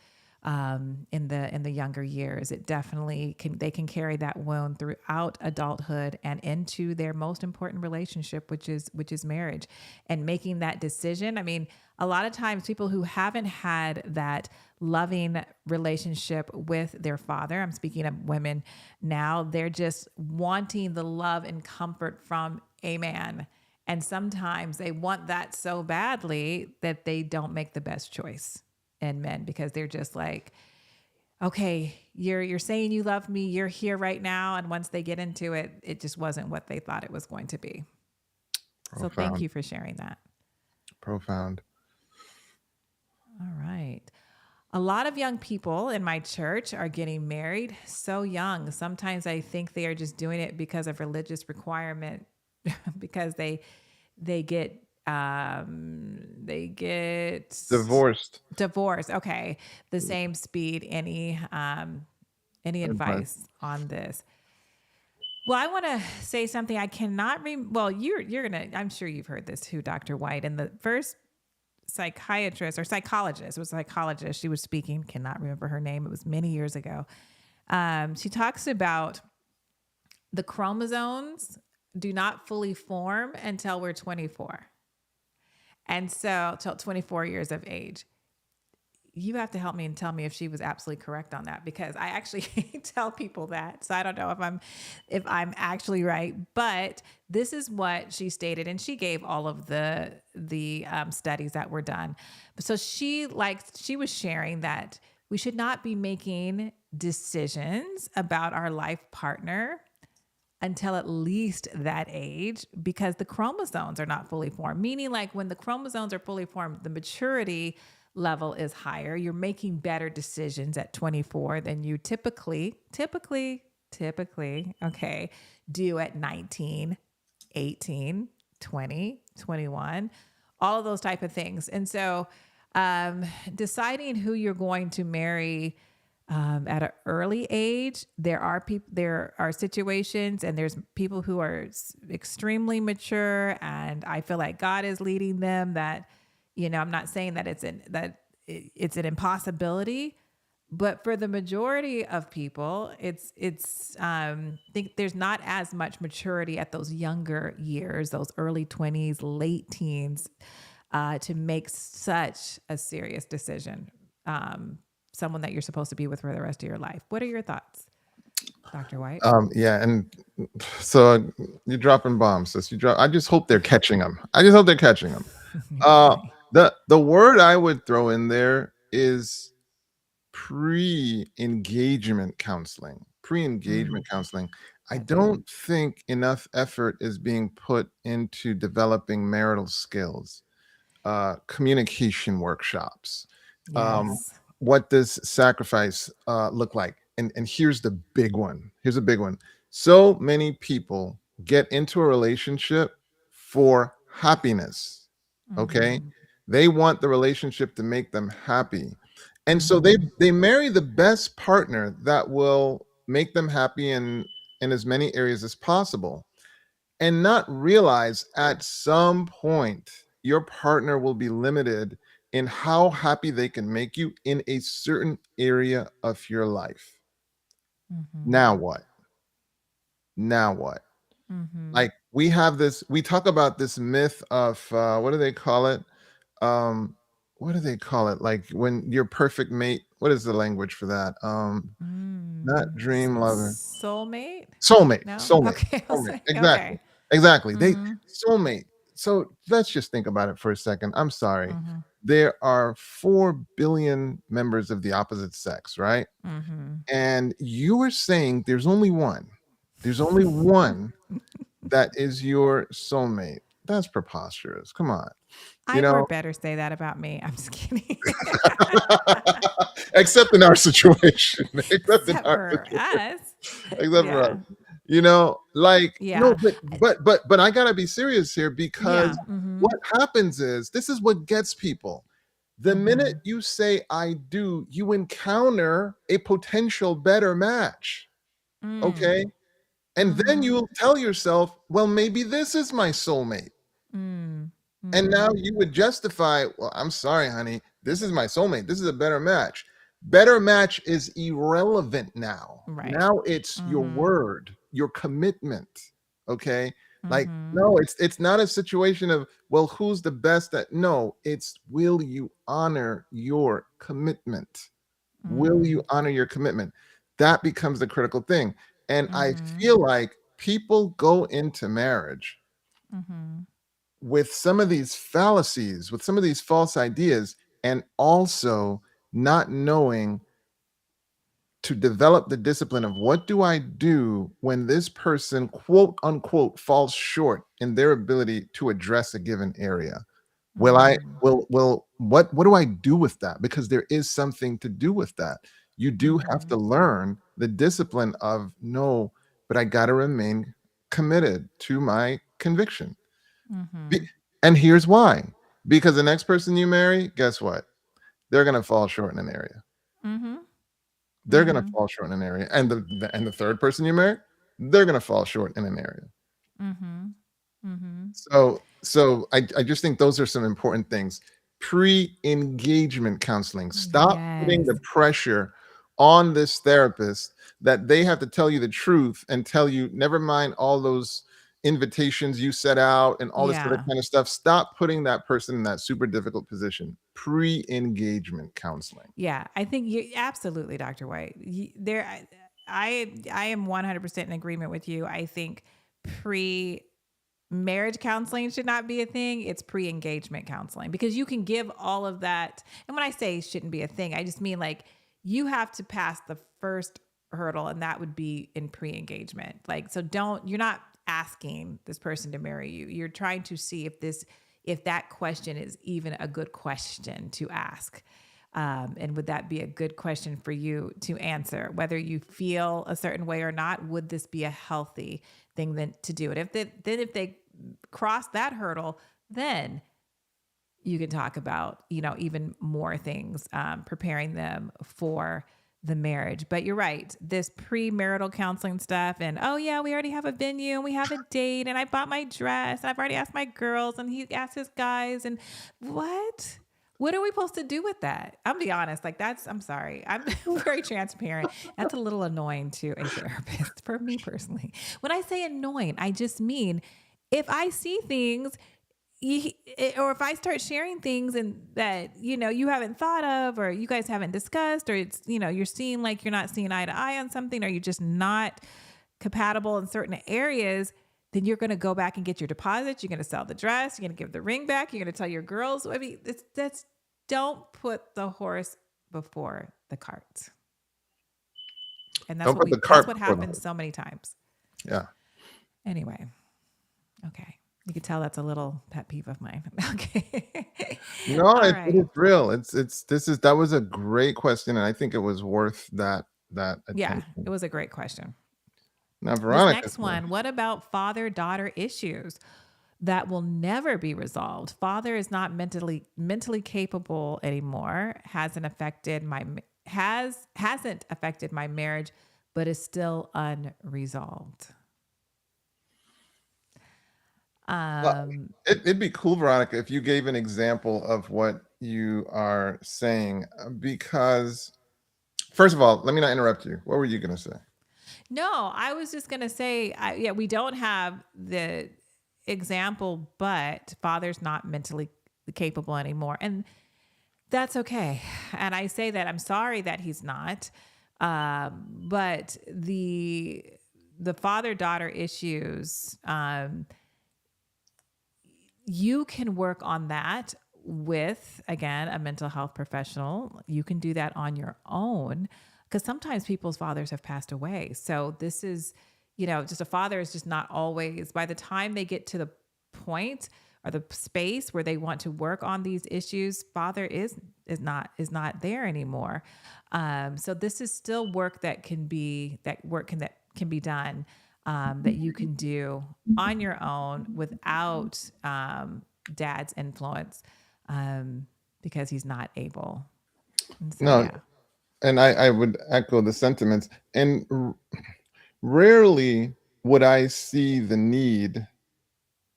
in the younger years, it definitely they can carry that wound throughout adulthood and into their most important relationship, which is marriage, and making that decision. I mean, a lot of times people who haven't had that loving relationship with their father, I'm speaking of women now, they're just wanting the love and comfort from a man. And sometimes they want that so badly that they don't make the best choice in men because they're just like, okay, you're saying you love me, you're here right now, and once they get into it, it just wasn't what they thought it was going to be. So thank Profound, you for sharing that. profound. All right. A lot of young people in my church are getting married so young. Sometimes I think they are just doing it because of religious requirement because they get Divorced. divorced. Okay. The same speed. Any Advice. advice on this? Well, I want to say something I cannot well, you're going to I'm sure you've heard this too, Dr. White. And the first psychiatrist or psychologist, it was a psychologist, she was speaking, cannot remember her name. It was many years ago. She talks about the chromosomes do not fully form until we're 24. And so, till 24 years of age. You have to help me and tell me if she was absolutely correct on that because I actually tell people that. So I don't know if I'm actually right, but this is what she stated, and she gave all of the studies that were done. So she was sharing that we should not be making decisions about our life partner until at least that age because the chromosomes are not fully formed. Meaning, like when the chromosomes are fully formed, the maturity level is higher. You're making better decisions at 24 than you typically, okay, do at 19, 18, 20, 21, all of those type of things. And so deciding who you're going to marry at an early age, there are situations, and there's people who are extremely mature, and I feel like God is leading them. That, I'm not saying that it's an impossibility, but for the majority of people, think there's not as much maturity at those younger years, those early 20s, late teens, to make such a serious decision. Someone that you're supposed to be with for the rest of your life. What are your thoughts, Dr. White? Yeah, and so you're dropping bombs, sis. I just hope they're catching them. I just hope they're catching them. Uh, Okay. the word I would throw in there is pre-engagement counseling. Mm, Pre-engagement counseling. I that's good. don't think enough effort is being put into developing marital skills, communication workshops. Um, Yes. what does sacrifice look like? And here's the big one. Here's a big one. So many people get into a relationship for happiness. Okay? Mm-hmm. They want the relationship to make them happy. And so they Mm-hmm. they marry the best partner that will make them happy in as many areas as possible, and not realize at some point your partner will be limited in how happy they can make you in a certain area of your life. Mm-hmm. Now what? Now what? Mm-hmm. Like, we talk about this myth of what do they call it? Um, what do they call it? Like when your perfect mate, what is the language for that? Not dream lover. Soulmate? Soulmate, No? soulmate, Okay. I was soulmate. like, Exactly. okay. Exactly. They Mm-hmm. soulmate. So let's just think about it for a second. I'm sorry. Mm-hmm. There are 4 billion members of the opposite sex, right? Mm-hmm. And you are saying there's only one. There's only one that is your soulmate. That's preposterous. Come on. You I know, for better say that about me. I'm just kidding. except in our situation. Except in Except our for situation. us. Except for us. Yeah. Like, no, Yeah. but I gotta be serious here, because Yeah. Mm-hmm. what happens is, this is what gets people. The minute Mm-hmm. you say I do, you encounter a potential better match. Mm. Okay. And then Mm-hmm. you'll tell yourself, well, maybe this is my soulmate. Mm. And now Mm-hmm. you would justify, well, I'm sorry, honey, this is my soulmate. This is a better match. Better match is irrelevant now. Right. Now it's your Mm-hmm. word, your commitment. Okay? Like, Mm-hmm. no, it's not a situation of, well, who's the best at, no, it's, will you honor your commitment? Will you Mm. honor your commitment? That becomes the critical thing. And I Mm-hmm. feel like people go into marriage Mm-hmm. with some of these fallacies, with some of these false ideas, and also not knowing to develop the discipline of, what do I do when this person, quote unquote, falls short in their ability to address a given area? Will I Mm. will what do I do with that? Because there is something to do with that. You do have Mm-hmm. to learn the discipline of, no, but I got to remain committed to my conviction. Be- Mm-hmm. And here's why. Because the next person you marry, guess what? They're going to fall short in an area. Mm-hmm. They're going to Mm-hmm. fall short in an area. And the third person you marry, they're going to fall short in an area. Mm-hmm. Mm-hmm. So I just think those are some important things. Pre-engagement counseling. Stop putting Yes. the pressure on this therapist that they have to tell you the truth and tell you, never mind all those invitations you set out and all this other Yeah. kind of stuff. Stop putting that person in that super difficult position. Pre-engagement counseling. Yeah, I think you absolutely, Dr. White. I am 100% in agreement with you. I think pre marriage counseling should not be a thing. It's pre engagement counseling because you can give all of that. And when I say shouldn't be a thing, I just mean like you have to pass the first hurdle, and that would be in pre engagement. Like, so you're not asking this person to marry you. You're trying to see if that question is even a good question to ask. And would that be a good question for you to answer? Whether you feel a certain way or not, would this be a healthy thing then to do it? If they cross that hurdle, then you can talk about, even more things, preparing them for the marriage. But you're right. This premarital counseling stuff, and oh yeah, we already have a venue and we have a date, and I bought my dress, and I've already asked my girls, and he asked his guys, and what? What are we supposed to do with that? I'm be honest, like I'm sorry. I'm very transparent. That's a little annoying to a therapist for me personally. When I say annoying, I just mean if I see things or if I start sharing things and that you haven't thought of, or you guys haven't discussed, or it's you're seeing like you're not seeing eye to eye on something, or you're just not compatible in certain areas, then you're going to go back and get your deposits. You're going to sell the dress. You're going to give the ring back. You're going to tell your girls. I mean, that's don't put the horse before the cart. And Don't put the that's cart what before the happens horse. so many times. Yeah. Anyway, okay. You can tell that's a little pet peeve of mine. Okay. No, All it right. is real. That was a great question, and I think it was worth that Yeah, attention. it was a great question. Now, This Veronica next said, one, what about father daughter issues that will never be resolved? Father is not mentally capable anymore, hasn't affected my marriage, but is still unresolved. well, Um, it'd be cool, Veronica, if you gave an example of what you are saying, because first of all, let me not interrupt you. What were you going to say? no, I was just gonna say, yeah, we don't have the example, but father's not mentally capable anymore, and that's okay. And I say that I'm sorry that he's not, but the father daughter issues, you can work on that with, again, a mental health professional. You can do that on your own because sometimes people's fathers have passed away. So this is, just a father is just not always, by the time they get to the point or the space where they want to work on these issues, father is not there anymore. So this is still work that can be done, that you can do on your own without dad's influence, um, because he's not able. And so, No, yeah. and I would echo the sentiments. And rarely would I see the need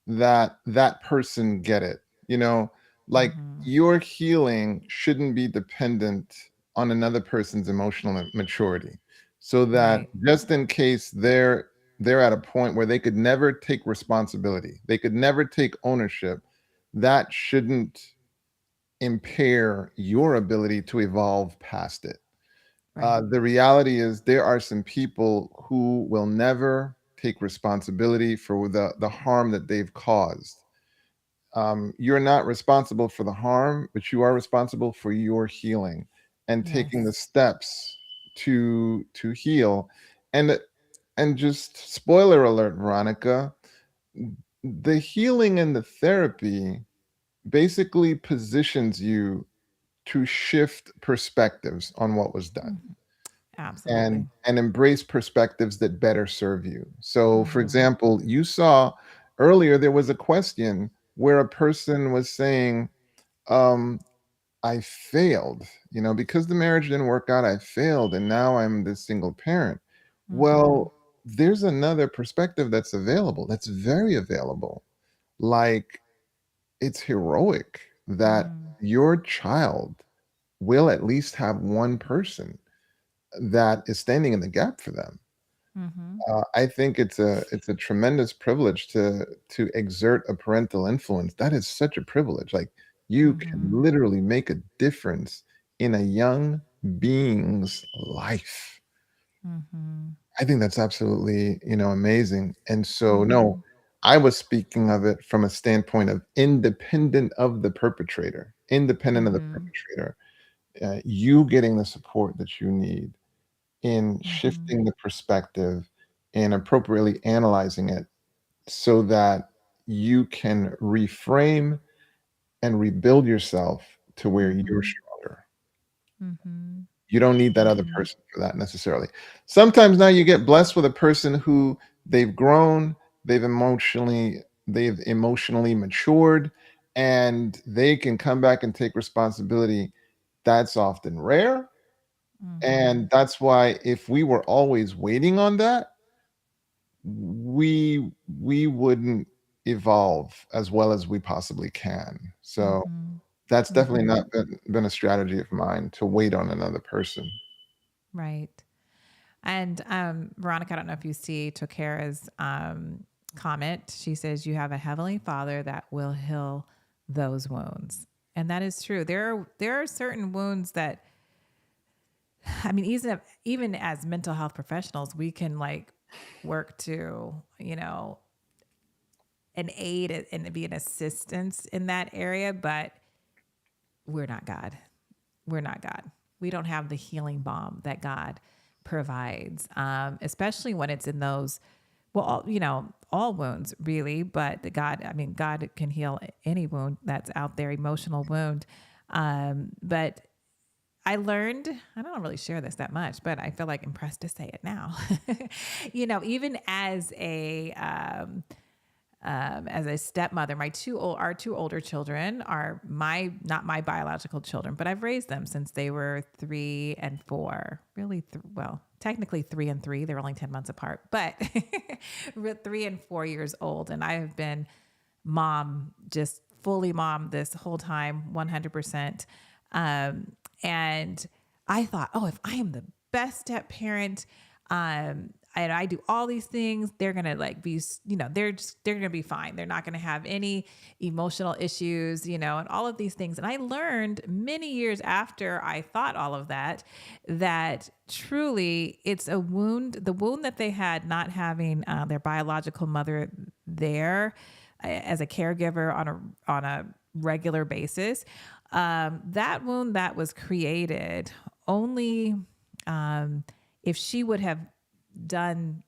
that that person get it. You know, like Mm-hmm. your healing shouldn't be dependent on another person's emotional maturity. So that Right. just in case they're at a point where they could never take responsibility, they could never take ownership, that shouldn't impair your ability to evolve past it. Right. The reality is there are some people who will never take responsibility for the harm that they've caused. You're not responsible for the harm, but you are responsible for your healing and taking the Yes. steps to heal. And just spoiler alert, Veronica, the healing and the therapy basically positions you to shift perspectives on what was done Mhm. Absolutely. and embrace perspectives that better serve you. So, for Mm-hmm. example, you saw earlier there was a question where a person was saying, um, I failed, because the marriage didn't work out, I failed, and now I'm this single parent. Mm-hmm. Well, there's another perspective that's available, that's very available. Like, it's heroic that Mm-hmm. your child will at least have one person that is standing in the gap for them. Mm-hmm. I think it's a tremendous privilege to exert a parental influence. That is such a privilege. Like you can Mm-hmm. literally make a difference in a young being's life. Mm-hmm. I think that's absolutely, amazing. And so no, Mm-hmm. I was speaking of it from a standpoint of independent of the perpetrator, independent of the Mm-hmm. perpetrator, you getting the support that you need in Mm-hmm. shifting the perspective and appropriately analyzing it so that you can reframe and rebuild yourself to where you're Mm-hmm. stronger. Mm-hmm. You don't need that other Mm-hmm. person for that necessarily. Sometimes now you get blessed with a person who they've grown, they've emotionally matured, and they can come back and take responsibility. That's often rare. Mm-hmm. And that's why if we were always waiting on that, we wouldn't evolve as well as we possibly can. So Mm-hmm. that's definitely Mm-hmm. not been a strategy of mine to wait on another person. Right. And Veronica, I don't know if you see Tokara's comment. She says, "You have a heavenly Father that will heal those wounds," and that is true. There are certain wounds that, I mean, even as mental health professionals, we can like work to, an aid and be an assistance in that area, but we're not God. We're not God. We don't have the healing balm that God provides, especially when it's in those, well, all wounds really, but God can heal any wound that's out there, emotional wound. But I learned, I don't really share this that much, but I feel like impressed to say it now. Even as a stepmother, our two older children are not my biological children, but I've raised them since they were 3 and 4. Really, well, technically 3 and 3. They're only 10 months apart, but 3 and 4 years old, and I have been mom, just fully mom this whole time, 100%. And I thought, oh, if I am the best step parent, and I do all these things, they're gonna like be, they're gonna be fine. They're not gonna have any emotional issues, and all of these things. And I learned many years after I thought all of that, that truly it's a wound, the wound that they had not having their biological mother there as a caregiver on a regular basis. That wound that was created only if she would have done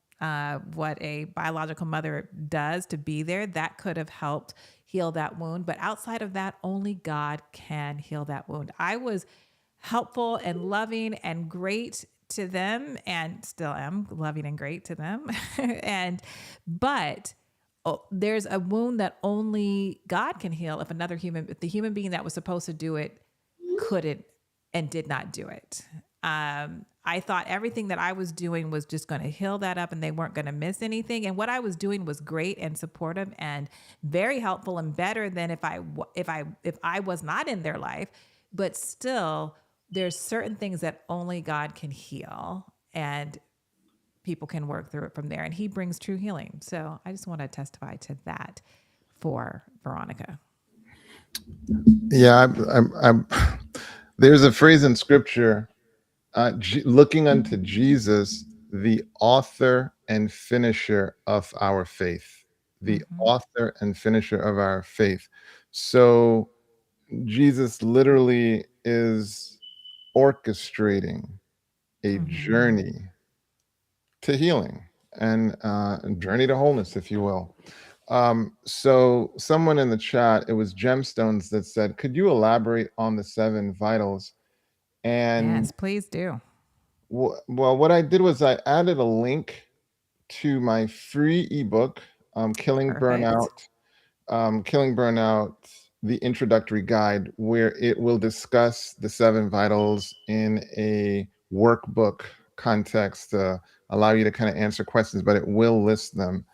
what a biological mother does to be there, that could have helped heal that wound. But outside of that, only God can heal that wound. I was helpful and loving and great to them, and still am loving and great to them. But there's a wound that only God can heal if the human being that was supposed to do it couldn't and did not do it. I thought everything that I was doing was just going to heal that up and they weren't going to miss anything. And what I was doing was great and supportive and very helpful and better than if I was not in their life. But still, there's certain things that only God can heal, and people can work through it from there. And He brings true healing. So I just want to testify to that for Veronica. Yeah, there's a phrase in scripture, looking unto Jesus, the author and finisher of our faith. The Mm-hmm. author and finisher of our faith. So Jesus literally is orchestrating a Mm-hmm. journey to healing and journey to wholeness, if you will. So someone in the chat, it was Gemstones, that said, could you elaborate on the 7 vitals? And Yes, please do. well, what I did was I added a link to my free ebook, Killing Perfect. Burnout, Killing Burnout, the introductory guide, where it will discuss the 7 vitals in a workbook context to allow you to kind of answer questions, but it will list them.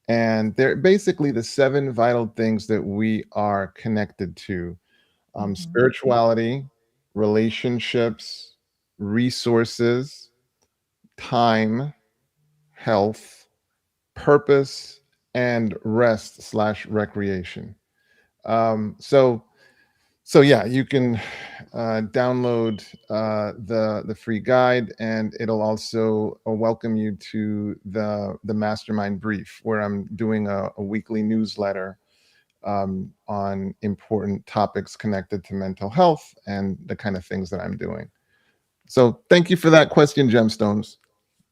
And they're basically the 7 vital things that we are connected to: Mm-hmm. spirituality, relationships, resources, time, health, purpose, and rest slash recreation. Um, so so yeah, you can download the free guide, and it'll also welcome you to the mastermind brief, where I'm doing a weekly newsletter on important topics connected to mental health and the kind of things that I'm doing. So thank you for that question, Gemstones.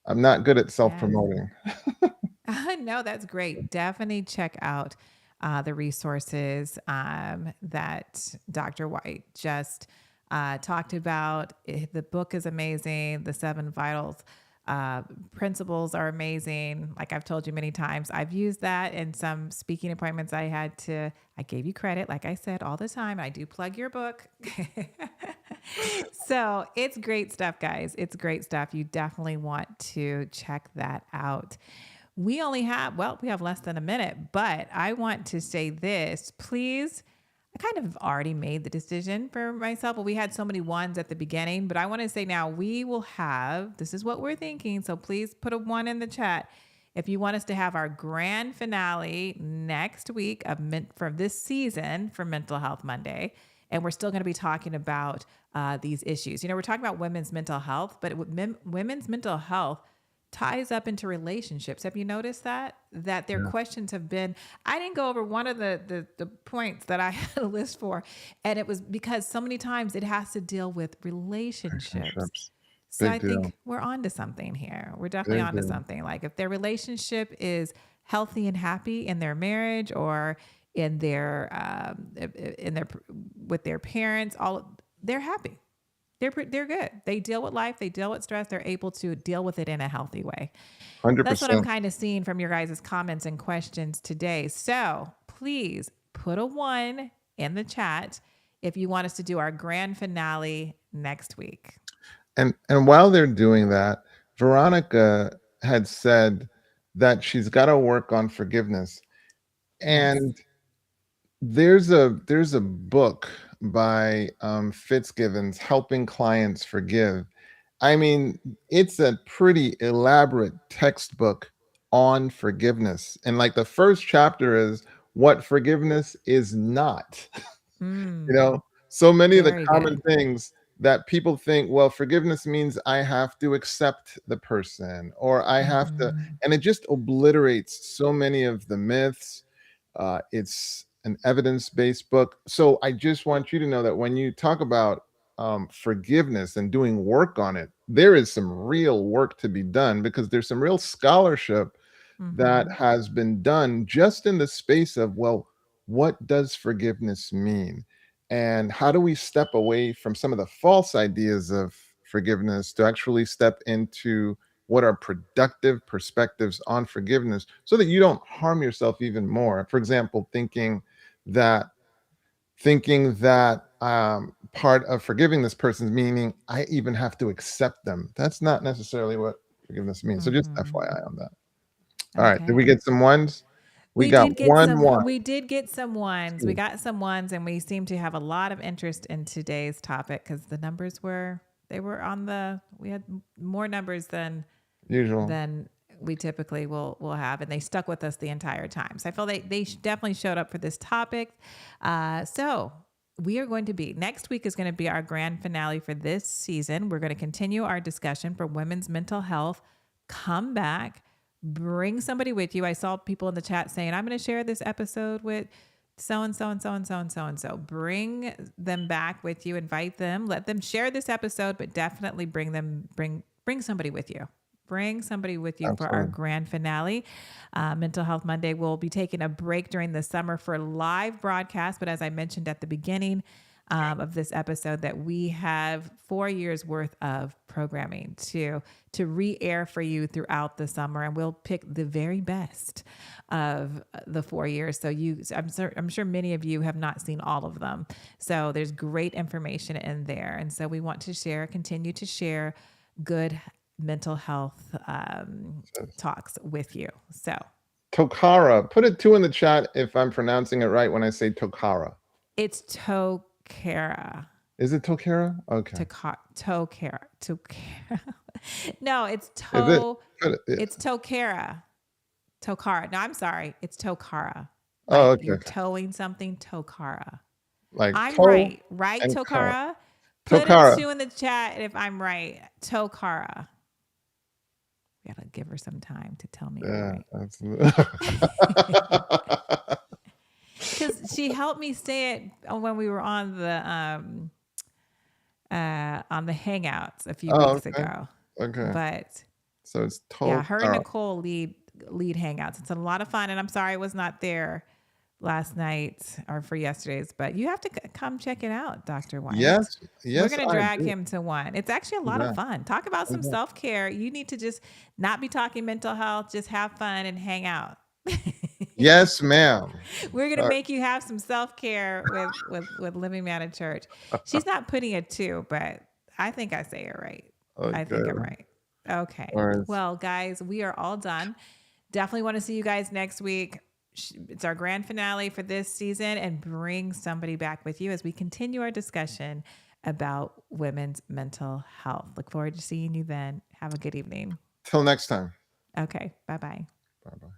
I'm not good at self Yes. promoting. No, that's great. Definitely check out the resources that Dr. White just talked about. The book is amazing. The 7 vitals principles are amazing. Like I've told you many times, I've used that in some speaking appointments I gave you credit, like I said, all the time. I do plug your book. So it's great stuff, guys. It's great stuff. You definitely want to check that out. We have less than a minute, but I want to say this. Please, I kind of already made the decision for myself, but we had so many ones at the beginning. But I want to say now we will have, this is what we're thinking. So please put a 1 in the chat if you want us to have our grand finale next week for this season for Mental Health Monday. And we're still going to be talking about these issues. We're talking about women's mental health, but women's mental health ties up into relationships. Have you noticed that their Yeah, questions have been, I didn't go over one of the points that I had a list for, and it was because so many times it has to deal with relationships. relationships. So I Big deal. think we're on to something here. We're definitely Big on to deal. something. Like if their relationship is healthy and happy in their marriage or in their with their parents, they're happy. they're good. They deal with life, they deal with stress, they're able to deal with it in a healthy way. That's what I'm 100%. kind of seeing from your guys' comments and questions today. So please put a one in the chat if you want us to do our grand finale next week. And while they're doing that, Veronica had said that she's gotta work on forgiveness, Yes. and there's a book by, Fitzgibbons, Helping Clients Forgive. I mean, it's a pretty elaborate textbook on forgiveness, and, like, the first chapter is what forgiveness is not. You Mm, know, so many of the very common good. things that people think, well, forgiveness means I have to accept the person or I have to, Hmm. and it just obliterates so many of the myths. It's an evidence-based book. So I just want you to know that when you talk about forgiveness and doing work on it, there is some real work to be done because there's some real scholarship that Hmm. has been done just in the space of, well, what does forgiveness mean? And how do we step away from some of the false ideas of forgiveness to actually step into what are productive perspectives on forgiveness so that you don't harm yourself even more? For example, that part of forgiving this person's meaning I even have to accept them. That's not necessarily what forgiveness means. So just Hmm. FYI on that. All right. Did we Okay. get some ones? We got one one. We did get some ones. We Ooh, got some ones and we seem to have a lot of interest in today's topic because the numbers were they were on the we had more numbers usual. than we typically will have, and they stuck with us the entire time. So I feel they definitely showed up for this topic. So we are going to be next week is going to be our grand finale for this season. We're going to continue our discussion for women's mental health. Come back, bring somebody with you. I saw people in the chat saying I'm going to share this episode with so and so and so and so and so and so. Bring them back with you. Invite them. Let them share this episode, but definitely bring somebody with you. Bring somebody with you for our Absolutely. grand finale. Mental Health Monday. We'll be taking a break during the summer for live broadcast. But as I mentioned at the beginning of this episode, that we have 4 years worth of programming to re-air for you throughout the summer, and we'll pick the very best of the 4 years. So I'm sure many of you have not seen all of them. So there's great information in there, and so we want to continue to share good mental health talks with you. So Tokara. Put a two in the chat if I'm pronouncing it right when I say Tokara. it's Tokara. Is it Tokara? Okay. Tokara. No, Is it? Put it- it's Tokara. Tokara. No, I'm sorry. It's Tokara. Oh, Like okay. you're Okay. towing something, Tokara. Like I'm toe right. Right, and car. Tokara? Put a Tokara. 2 in the chat if I'm right. Tokara. We gotta give her some time to tell me I'm Yeah, right. that's Because she helped me say it when we were on the Hangouts a few Oh, weeks okay. ago. Okay. But So it's yeah, her and Tokara. Nicole lead Hangouts. It's a lot of fun, and I'm sorry I was not there last night or for yesterday's, but you have to come check it out, Dr. White. Yes, We're yes, gonna I drag do. him to one. It's actually a lot of Yeah, fun. Talk about some okay. self care. You need to just not be talking mental health. Just have fun and hang out. Yes, ma'am. We're gonna Uh, make you have some self care with Living Man at Church. She's not putting a two, but I think I say it right. I think I'm okay. right. Okay. All right. Well, guys, we are all done. Definitely want to see you guys next week. It's our grand finale for this season, and bring somebody back with you as we continue our discussion about women's mental health. Look forward to seeing you then. Have a good evening. Till next time. Okay. Bye bye. Bye bye.